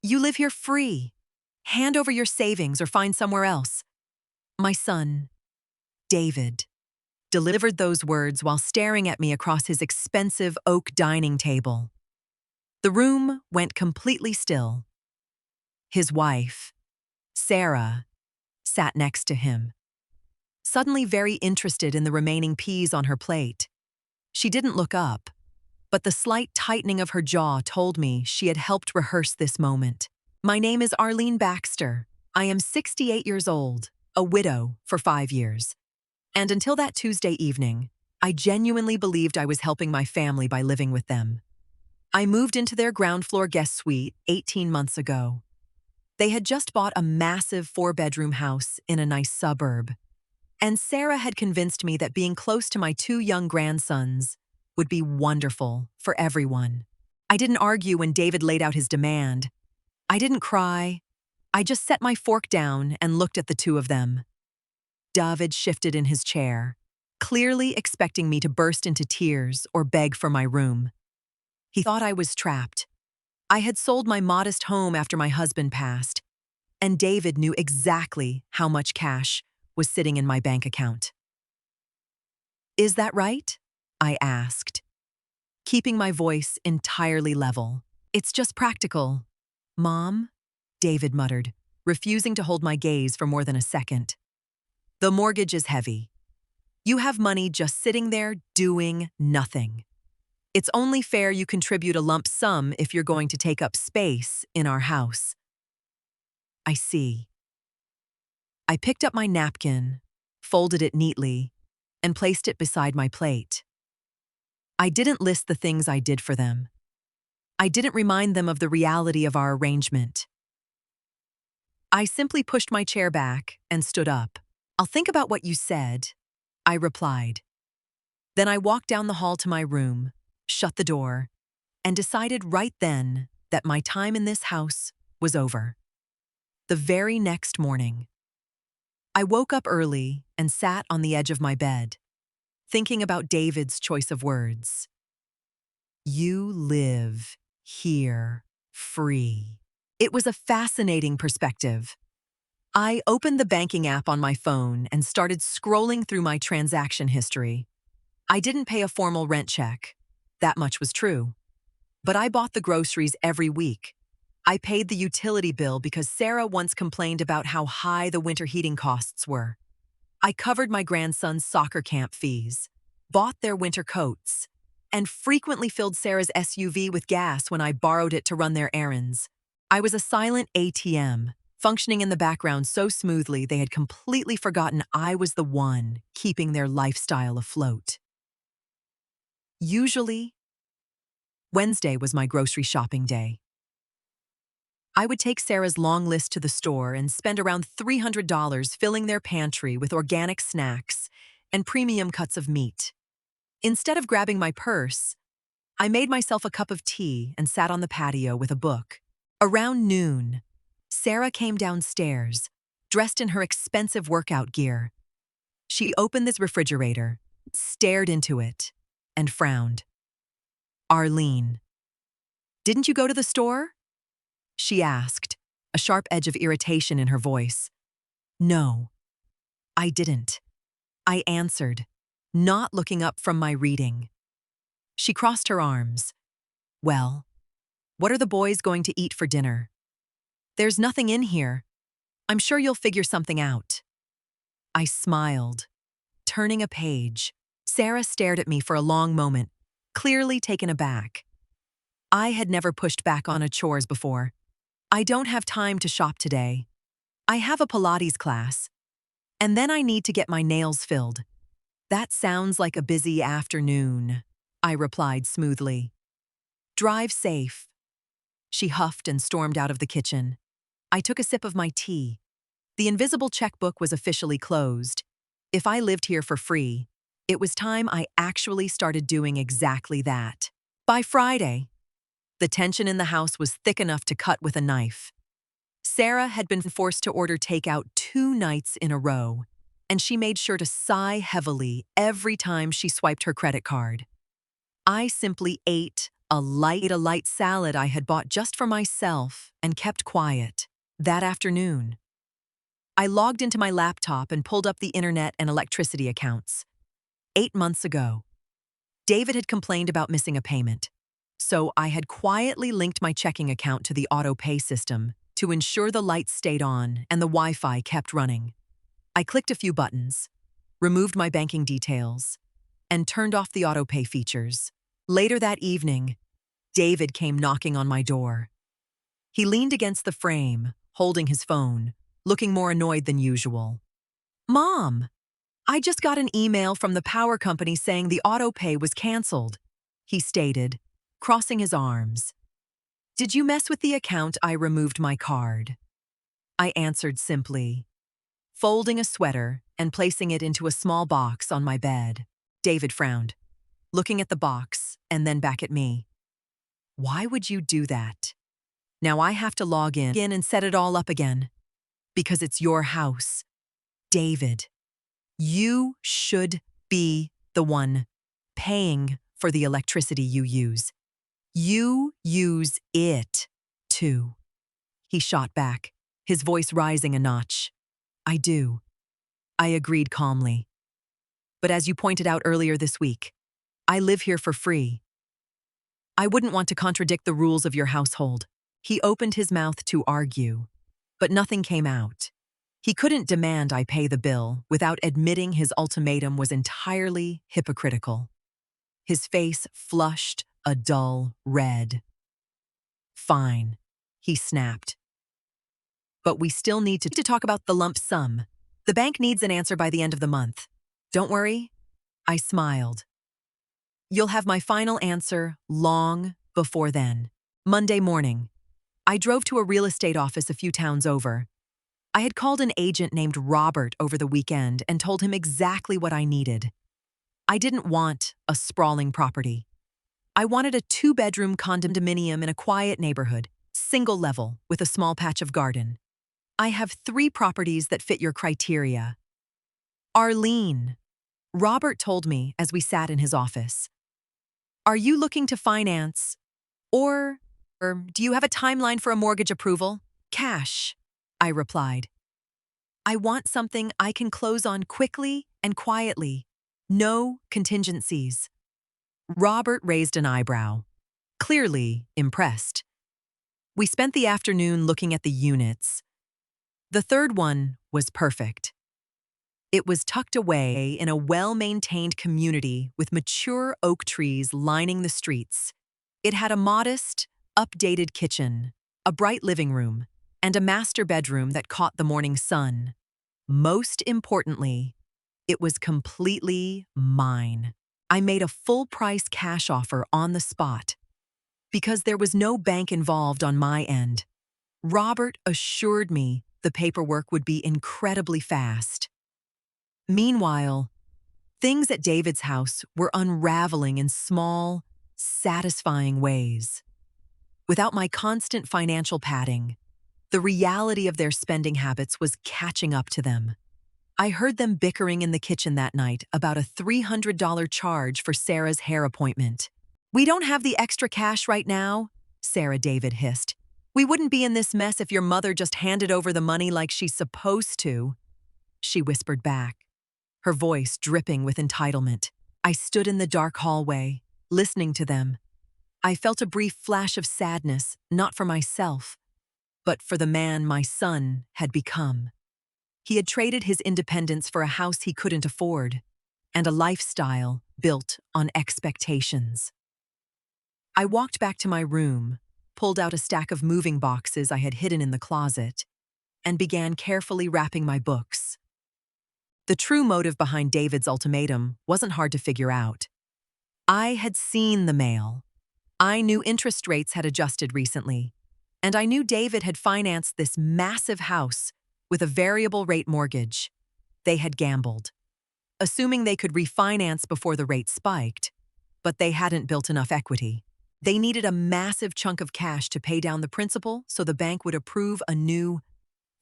You live here free. Hand over your savings or find somewhere else. My son, David, delivered those words while staring at me across his expensive oak dining table. The room went completely still. His wife, Sarah, sat next to him, suddenly very interested in the remaining peas on her plate. She didn't look up, but the slight tightening of her jaw told me she had helped rehearse this moment. My name is Arlene Baxter. I am 68 years old, a widow for 5 years. And until that Tuesday evening, I genuinely believed I was helping my family by living with them. I moved into their ground floor guest suite 18 months ago. They had just bought a massive 4-bedroom house in a nice suburb. And Sarah had convinced me that being close to my 2 young grandsons would be wonderful for everyone. I didn't argue when David laid out his demand. I didn't cry. I just set my fork down and looked at the two of them. David shifted in his chair, clearly expecting me to burst into tears or beg for my room. He thought I was trapped. I had sold my modest home after my husband passed, and David knew exactly how much cash was sitting in my bank account. "Is that right?" I asked, keeping my voice entirely level. "It's just practical, Mom," David muttered, refusing to hold my gaze for more than a second. "The mortgage is heavy. You have money just sitting there doing nothing. It's only fair you contribute a lump sum if you're going to take up space in our house." "I see." I picked up my napkin, folded it neatly, and placed it beside my plate. I didn't list the things I did for them. I didn't remind them of the reality of our arrangement. I simply pushed my chair back and stood up. "I'll think about what you said," I replied. Then I walked down the hall to my room, shut the door, and decided right then that my time in this house was over. The very next morning, I woke up early and sat on the edge of my bed, thinking about David's choice of words. "You live here free." It was a fascinating perspective. I opened the banking app on my phone and started scrolling through my transaction history. I didn't pay a formal rent check. That much was true. But I bought the groceries every week. I paid the utility bill because Sarah once complained about how high the winter heating costs were. I covered my grandson's soccer camp fees, bought their winter coats, and frequently filled Sarah's SUV with gas when I borrowed it to run their errands. I was a silent ATM, functioning in the background so smoothly they had completely forgotten I was the one keeping their lifestyle afloat. Usually, Wednesday was my grocery shopping day. I would take Sarah's long list to the store and spend around $300 filling their pantry with organic snacks and premium cuts of meat. Instead of grabbing my purse, I made myself a cup of tea and sat on the patio with a book. Around noon, Sarah came downstairs, dressed in her expensive workout gear. She opened this refrigerator, stared into it, and frowned. "Arlene, didn't you go to the store?" she asked, a sharp edge of irritation in her voice. "No, I didn't," I answered, not looking up from my reading. She crossed her arms. "Well, what are the boys going to eat for dinner?" "There's nothing in here. I'm sure you'll figure something out." I smiled, turning a page. Sarah stared at me for a long moment, clearly taken aback. I had never pushed back on a chores before. "I don't have time to shop today. I have a Pilates class, and then I need to get my nails filled." "That sounds like a busy afternoon," I replied smoothly. "Drive safe." She huffed and stormed out of the kitchen. I took a sip of my tea. The invisible checkbook was officially closed. If I lived here for free, it was time I actually started doing exactly that. By Friday, the tension in the house was thick enough to cut with a knife. Sarah had been forced to order takeout 2 nights in a row, and she made sure to sigh heavily every time she swiped her credit card. I simply ate a light salad I had bought just for myself and kept quiet. That afternoon, I logged into my laptop and pulled up the internet and electricity accounts. 8 months ago, David had complained about missing a payment, so I had quietly linked my checking account to the auto pay system to ensure the lights stayed on and the Wi-Fi kept running. I clicked a few buttons, removed my banking details, and turned off the auto pay features. Later that evening, David came knocking on my door. He leaned against the frame, holding his phone, looking more annoyed than usual. "Mom, I just got an email from the power company saying the auto pay was canceled," he stated, crossing his arms. "Did you mess with the account? I removed my card." I answered simply, folding a sweater and placing it into a small box on my bed. David frowned, looking at the box and then back at me. "Why would you do that? Now I have to log in and set it all up again. Because it's your house. David, you should be the one paying for the electricity you use. You use it, too." He shot back, his voice rising a notch. "I do," I agreed calmly. "But as you pointed out earlier this week, I live here for free. I wouldn't want to contradict the rules of your household." He opened his mouth to argue, but nothing came out. He couldn't demand I pay the bill without admitting his ultimatum was entirely hypocritical. His face flushed a dull red. "Fine," he snapped. "But we still need to talk about the lump sum. The bank needs an answer by the end of the month." "Don't worry," I smiled. "You'll have my final answer long before then." Monday morning, I drove to a real estate office a few towns over. I had called an agent named Robert over the weekend and told him exactly what I needed. I didn't want a sprawling property. I wanted a 2-bedroom condominium in a quiet neighborhood, single level, with a small patch of garden. "I have 3 properties that fit your criteria." "Arlene," Robert told me as we sat in his office, "are you looking to finance? Or do you have a timeline for a mortgage approval?" "Cash," I replied. "I want something I can close on quickly and quietly. No contingencies." Robert raised an eyebrow, clearly impressed. We spent the afternoon looking at the units. The third one was perfect. It was tucked away in a well-maintained community with mature oak trees lining the streets. It had a modest, updated kitchen, a bright living room, and a master bedroom that caught the morning sun. Most importantly, it was completely mine. I made a full-price cash offer on the spot. Because there was no bank involved on my end, Robert assured me the paperwork would be incredibly fast. Meanwhile, things at David's house were unraveling in small, satisfying ways. Without my constant financial padding, the reality of their spending habits was catching up to them. I heard them bickering in the kitchen that night about a $300 charge for Sarah's hair appointment. "We don't have the extra cash right now," Sarah David hissed. "We wouldn't be in this mess if your mother just handed over the money like she's supposed to," she whispered back, her voice dripping with entitlement. I stood in the dark hallway, listening to them. I felt a brief flash of sadness, not for myself, but for the man my son had become. He had traded his independence for a house he couldn't afford, and a lifestyle built on expectations. I walked back to my room, pulled out a stack of moving boxes I had hidden in the closet, and began carefully wrapping my books. The true motive behind David's ultimatum wasn't hard to figure out. I had seen the mail. I knew interest rates had adjusted recently, and I knew David had financed this massive house with a variable rate mortgage. They had gambled, assuming they could refinance before the rate spiked, but they hadn't built enough equity. They needed a massive chunk of cash to pay down the principal so the bank would approve a new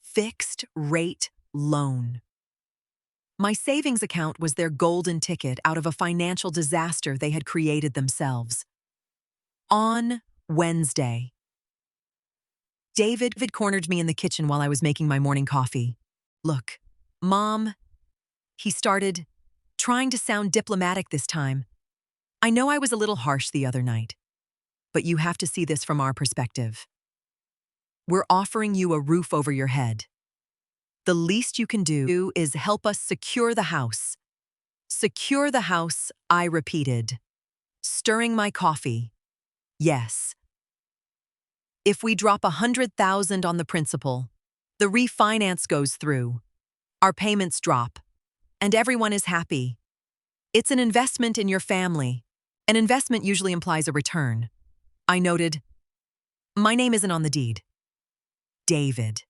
fixed-rate loan. My savings account was their golden ticket out of a financial disaster they had created themselves. On Wednesday, David cornered me in the kitchen while I was making my morning coffee. Look, Mom, he started, trying to sound diplomatic this time. I know I was a little harsh the other night, but you have to see this from our perspective. We're offering you a roof over your head. The least you can do is help us secure the house. Secure the house, I repeated, stirring my coffee. Yes. If we drop $100,000 on the principal, the refinance goes through, our payments drop, and everyone is happy. It's an investment in your family. An investment usually implies a return. I noted, my name isn't on the deed. David.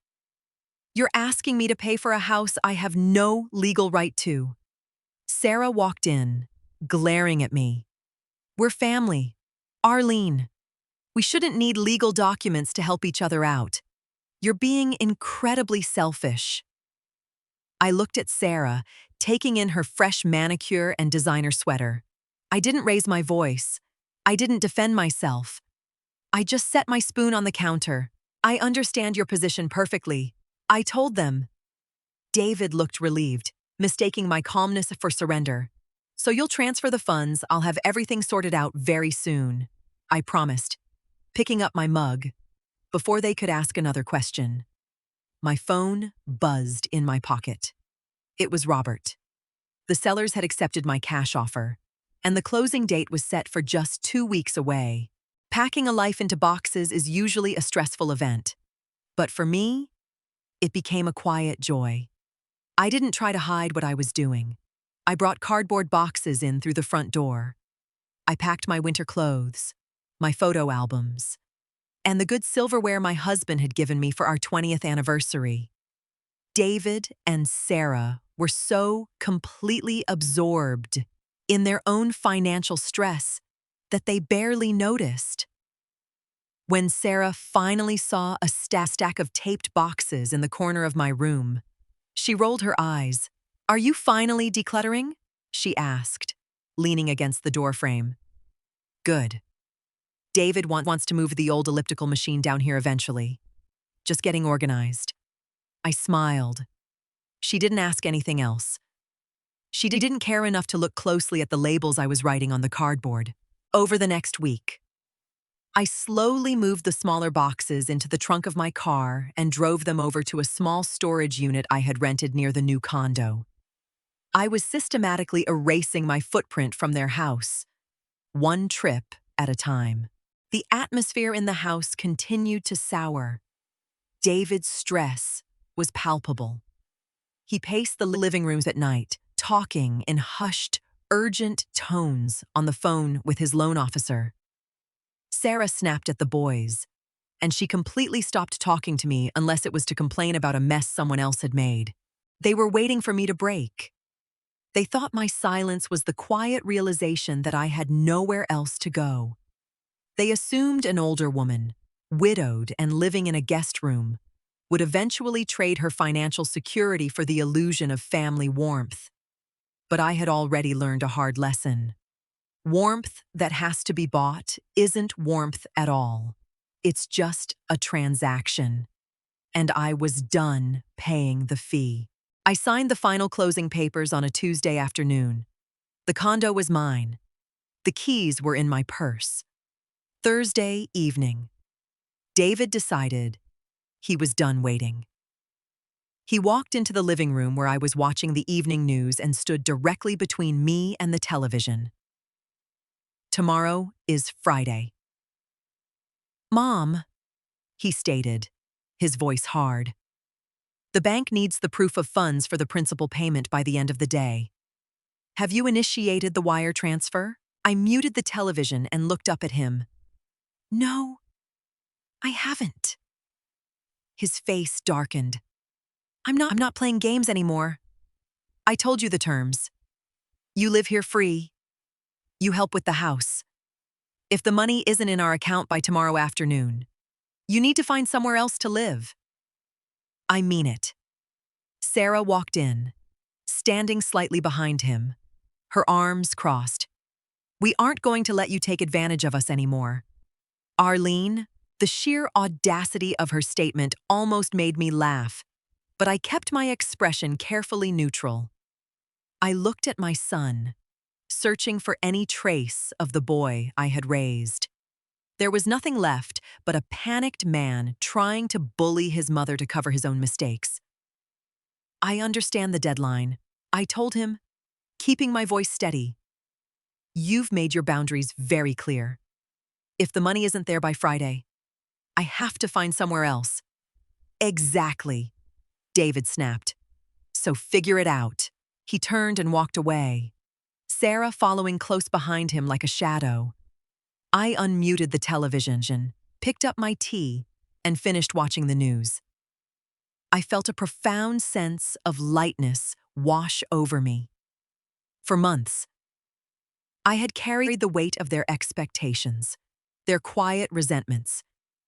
You're asking me to pay for a house I have no legal right to. Sarah walked in, glaring at me. We're family. Arlene. We shouldn't need legal documents to help each other out. You're being incredibly selfish. I looked at Sarah, taking in her fresh manicure and designer sweater. I didn't raise my voice. I didn't defend myself. I just set my spoon on the counter. I understand your position perfectly. I told them. David looked relieved, mistaking my calmness for surrender. So you'll transfer the funds, I'll have everything sorted out very soon. I promised, picking up my mug, before they could ask another question. My phone buzzed in my pocket. It was Robert. The sellers had accepted my cash offer, and the closing date was set for just 2 weeks away. Packing a life into boxes is usually a stressful event. But for me, it became a quiet joy. I didn't try to hide what I was doing. I brought cardboard boxes in through the front door. I packed my winter clothes, my photo albums, and the good silverware my husband had given me for our 20th anniversary. David and Sarah were so completely absorbed in their own financial stress that they barely noticed. When Sarah finally saw a stack of taped boxes in the corner of my room, she rolled her eyes. "Are you finally decluttering?" she asked, leaning against the doorframe. "Good. David wants to move the old elliptical machine down here eventually. Just getting organized." I smiled. She didn't ask anything else. She didn't care enough to look closely at the labels I was writing on the cardboard. Over the next week, I slowly moved the smaller boxes into the trunk of my car and drove them over to a small storage unit I had rented near the new condo. I was systematically erasing my footprint from their house, one trip at a time. The atmosphere in the house continued to sour. David's stress was palpable. He paced the living rooms at night, talking in hushed, urgent tones on the phone with his loan officer. Sarah snapped at the boys, and she completely stopped talking to me unless it was to complain about a mess someone else had made. They were waiting for me to break. They thought my silence was the quiet realization that I had nowhere else to go. They assumed an older woman, widowed and living in a guest room, would eventually trade her financial security for the illusion of family warmth. But I had already learned a hard lesson. Warmth that has to be bought isn't warmth at all. It's just a transaction. And I was done paying the fee. I signed the final closing papers on a Tuesday afternoon. The condo was mine. The keys were in my purse. Thursday evening, David decided he was done waiting. He walked into the living room where I was watching the evening news and stood directly between me and the television. "Tomorrow is Friday." "Mom," he stated, his voice hard. "The bank needs the proof of funds for the principal payment by the end of the day. Have you initiated the wire transfer?" I muted the television and looked up at him. "No, I haven't." His face darkened. I'm not playing games anymore. I told you the terms. You live here free. You help with the house. If the money isn't in our account by tomorrow afternoon, you need to find somewhere else to live." "I mean it." Sarah walked in, standing slightly behind him, her arms crossed. "We aren't going to let you take advantage of us anymore. Arlene, the sheer audacity of her statement almost made me laugh, but I kept my expression carefully neutral. I looked at my son, searching for any trace of the boy I had raised. There was nothing left but a panicked man trying to bully his mother to cover his own mistakes. I understand the deadline, I told him, keeping my voice steady. You've made your boundaries very clear. If the money isn't there by Friday, I have to find somewhere else. Exactly, David snapped. So figure it out. He turned and walked away, Sarah following close behind him like a shadow. I unmuted the television, picked up my tea, and finished watching the news. I felt a profound sense of lightness wash over me. For months, I had carried the weight of their expectations, their quiet resentments,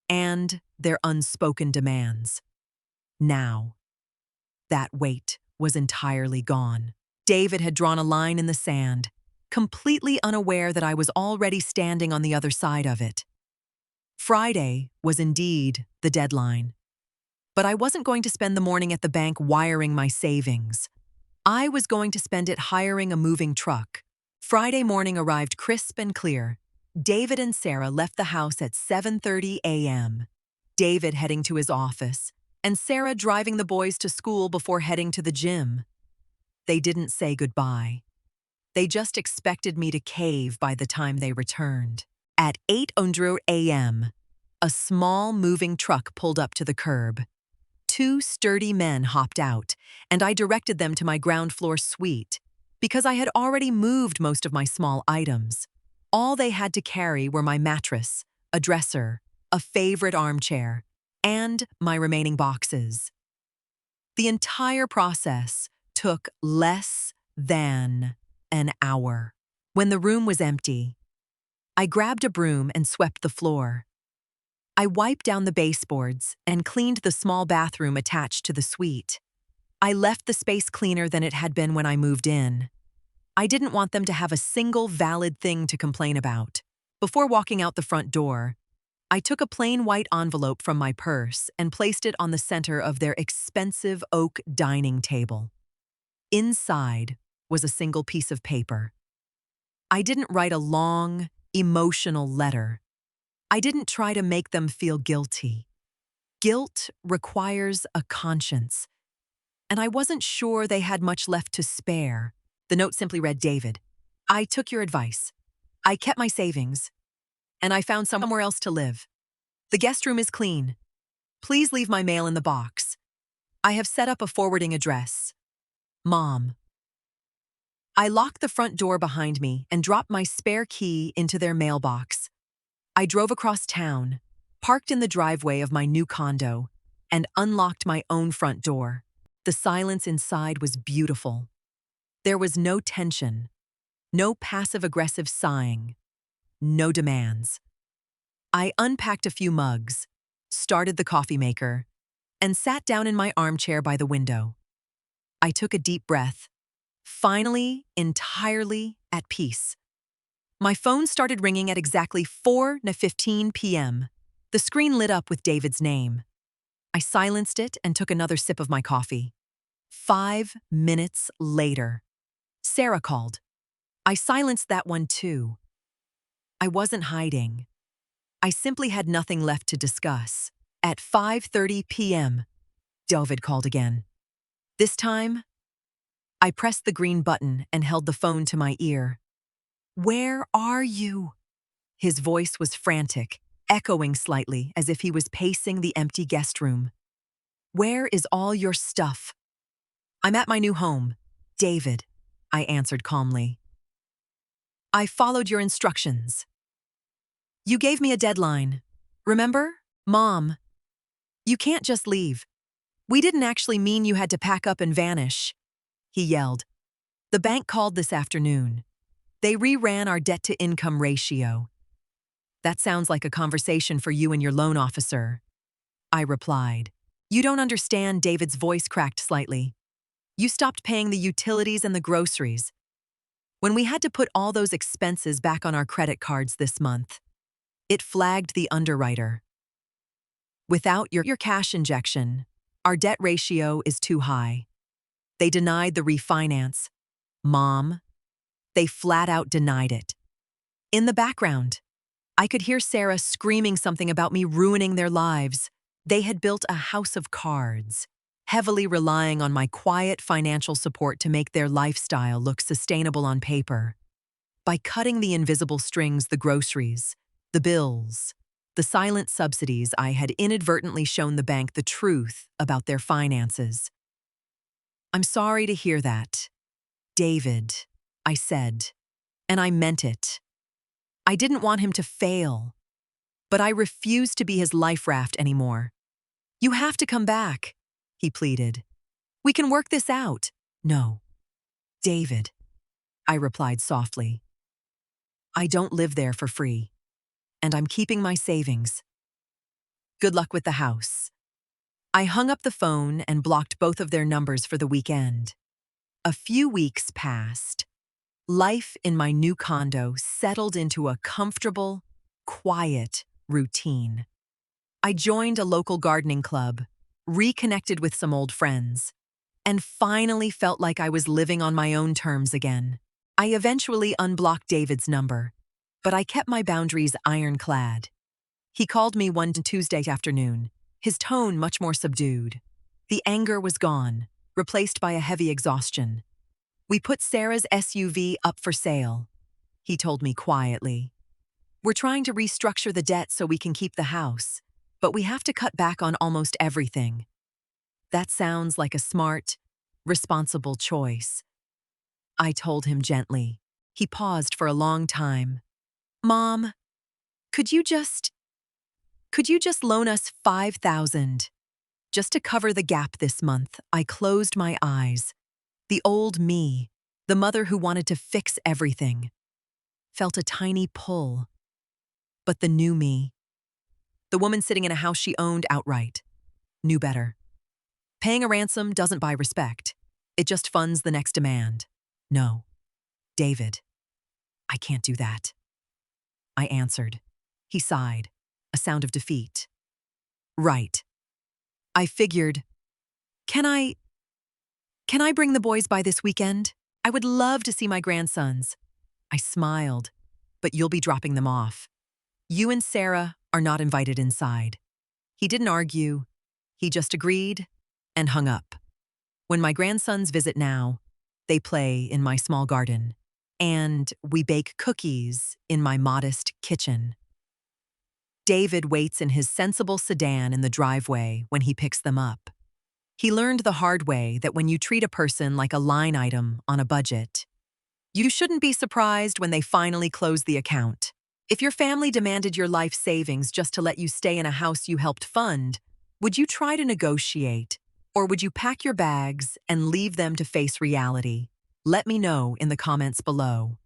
and their unspoken demands. Now, that weight was entirely gone. David had drawn a line in the sand, completely unaware that I was already standing on the other side of it. Friday was indeed the deadline. But I wasn't going to spend the morning at the bank wiring my savings. I was going to spend it hiring a moving truck. Friday morning arrived crisp and clear. David and Sarah left the house at 7:30 a.m. David heading to his office, and Sarah driving the boys to school before heading to the gym. They didn't say goodbye. They just expected me to cave by the time they returned. At 8:00 a.m., a small moving truck pulled up to the curb. Two sturdy men hopped out, and I directed them to my ground floor suite, because I had already moved most of my small items. All they had to carry were my mattress, a dresser, a favorite armchair, and my remaining boxes. The entire process took less than an hour. When the room was empty, I grabbed a broom and swept the floor. I wiped down the baseboards and cleaned the small bathroom attached to the suite. I left the space cleaner than it had been when I moved in. I didn't want them to have a single valid thing to complain about. Before walking out the front door, I took a plain white envelope from my purse and placed it on the center of their expensive oak dining table. Inside was a single piece of paper. I didn't write a long, emotional letter. I didn't try to make them feel guilty. Guilt requires a conscience, and I wasn't sure they had much left to spare. The note simply read, David, I took your advice. I kept my savings, and I found somewhere else to live. The guest room is clean. Please leave my mail in the box. I have set up a forwarding address. Mom. I locked the front door behind me and dropped my spare key into their mailbox. I drove across town, parked in the driveway of my new condo, and unlocked my own front door. The silence inside was beautiful. There was no tension, no passive-aggressive sighing, no demands. I unpacked a few mugs, started the coffee maker, and sat down in my armchair by the window. I took a deep breath, finally entirely at peace. My phone started ringing at exactly 4:15 p.m. The screen lit up with David's name. I silenced it and took another sip of my coffee. 5 minutes later, Sarah called. I silenced that one too. I wasn't hiding. I simply had nothing left to discuss. At 5:30 p.m., David called again. This time, I pressed the green button and held the phone to my ear. Where are you? His voice was frantic, echoing slightly as if he was pacing the empty guest room. Where is all your stuff? I'm at my new home, David, I answered calmly. I followed your instructions. You gave me a deadline. Remember? Mom, you can't just leave. We didn't actually mean you had to pack up and vanish, he yelled. The bank called this afternoon. They reran our debt-to-income ratio. That sounds like a conversation for you and your loan officer, I replied. You don't understand, David's voice cracked slightly. You stopped paying the utilities and the groceries. When we had to put all those expenses back on our credit cards this month, It flagged the underwriter. Without your cash injection, our debt ratio is too high. They denied the refinance. Mom, they flat out denied it. In the background, I could hear Sarah screaming something about me ruining their lives. They had built a house of cards, heavily relying on my quiet financial support to make their lifestyle look sustainable on paper. By cutting the invisible strings, the groceries, the bills, the silent subsidies, I had inadvertently shown the bank the truth about their finances. "I'm sorry to hear that, David," I said, and I meant it. I didn't want him to fail, but I refused to be his life raft anymore. "You have to come back," he pleaded. "We can work this out." "No, David," I replied softly. "I don't live there for free, and I'm keeping my savings. Good luck with the house." I hung up the phone and blocked both of their numbers for the weekend. A few weeks passed. Life in my new condo settled into a comfortable, quiet routine. I joined a local gardening club, reconnected with some old friends, and finally felt like I was living on my own terms again. I eventually unblocked David's number, but I kept my boundaries ironclad. He called me one Tuesday afternoon, his tone much more subdued. The anger was gone, replaced by a heavy exhaustion. "We put Sarah's SUV up for sale," he told me quietly. "We're trying to restructure the debt so we can keep the house, but we have to cut back on almost everything." "That sounds like a smart, responsible choice," I told him gently. He paused for a long time. "Mom, could you just loan us $5,000 just to cover the gap this month?" I closed my eyes. The old me, the mother who wanted to fix everything, felt a tiny pull. But the new me, the woman sitting in a house she owned outright, knew better. Paying a ransom doesn't buy respect. It just funds the next demand. "No, David, I can't do that," I answered. He sighed, a sound of defeat. "Right. I figured, can I bring the boys by this weekend? I would love to see my grandsons." I smiled, "But you'll be dropping them off. You and Sarah are not invited inside." He didn't argue. He just agreed and hung up. When my grandsons visit now, they play in my small garden, and we bake cookies in my modest kitchen. David waits in his sensible sedan in the driveway when he picks them up. He learned the hard way that when you treat a person like a line item on a budget, you shouldn't be surprised when they finally close the account. If your family demanded your life savings just to let you stay in a house you helped fund, would you try to negotiate, or would you pack your bags and leave them to face reality? Let me know in the comments below.